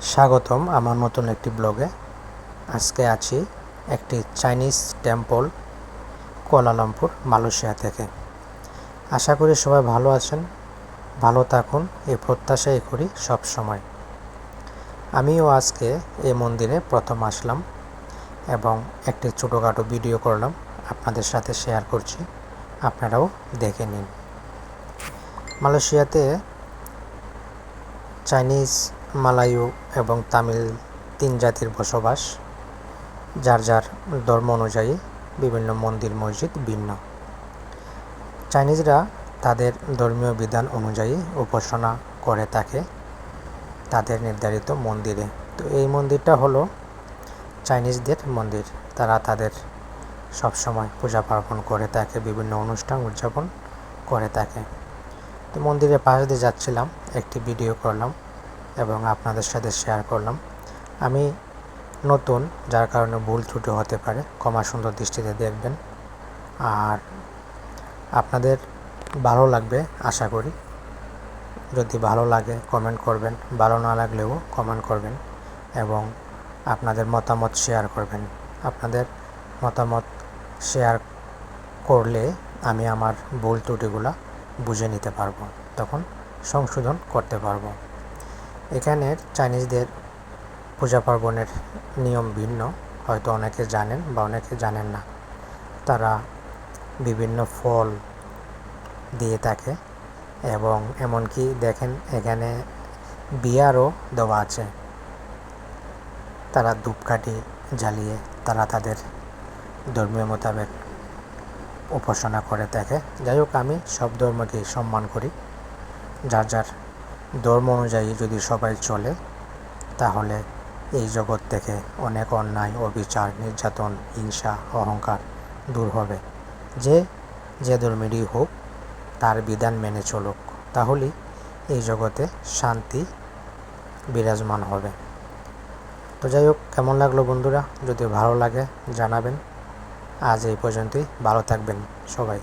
স্বাগতম আমার নতুন একটি ব্লগে। আজকে আছি একটি চাইনিজ টেম্পল কুয়ালালামপুর মালয়েশিয়া থেকে। আশা করি সবাই ভালো আছেন, ভালো থাকুন এই প্রত্যাশাই করি সব সময়। আমিও আজকে এই মন্দিরে প্রথম আসলাম এবং একটি ছোটোখাটো ভিডিও করলাম, আপনাদের সাথে শেয়ার করছি, আপনারাও দেখে নিন। মালয়েশিয়াতে চাইনিজ, মালায়ু এবং তামিল তিন জাতির বসবাস। যার যার ধর্ম অনুযায়ী বিভিন্ন মন্দির মসজিদ ভিন্ন। চাইনিজরা তাদের ধর্মীয় বিধান অনুযায়ী উপাসনা করে থাকে তাদের নির্ধারিত মন্দিরে। তো এই মন্দিরটা হলো চাইনিজদের মন্দির। তারা তাদের সবসময় পূজা পার্বণ করে থাকে, বিভিন্ন অনুষ্ঠান উদযাপন করে থাকে। তো মন্দিরের পাশ দিয়ে যাচ্ছিলাম, একটি ভিডিও করলাম এবং আপনাদের সাথে শেয়ার করলাম। আমি নতুন, যার কারণে ভুল ত্রুটি হতে পারে, ক্ষমা সুন্দর দৃষ্টিতে দেখবেন। আর আপনাদের ভালো লাগবে আশা করি। যদি ভালো লাগে কমেন্ট করবেন, ভালো না লাগলেও কমেন্ট করবেন এবং আপনাদের মতামত শেয়ার করবেন। আপনাদের মতামত শেয়ার করলে আমি আমার ভুল ত্রুটিগুলো বুঝে নিতে পারবো, তখন সংশোধন করতে পারবো। এখানের চাইনিজদের পূজা পার্বণের নিয়ম ভিন্ন, হয়তো অনেকে জানেন বা অনেকে জানেন না। তারা বিভিন্ন ফল দিয়ে থাকে এবং এমনকি দেখেন এখানে বিয়ারও দেওয়া আছে। তারা ধূপকাঠি জ্বালিয়ে তারা তাদের ধর্মীয় মোতাবেক উপাসনা করে থাকে। যাই হোক, আমি সব ধর্মকেই সম্মান করি। যার যার ধর্ম অনুযায়ী যদি সবাই চলে, তাহলে এই জগৎ থেকে অনেক অন্যায়, অবিচার, নির্যাতন, হিংসা, অহংকার দূর হবে। যে ধর্মেরই হোক তার বিধান মেনে চলুক, তাহলেই এই জগতে শান্তি বিরাজমান হবে। তো যাই হোক, কেমন লাগলো বন্ধুরা? যদি ভালো লাগে জানাবেন। আজ এই পর্যন্তই, ভালো থাকবেন সবাই।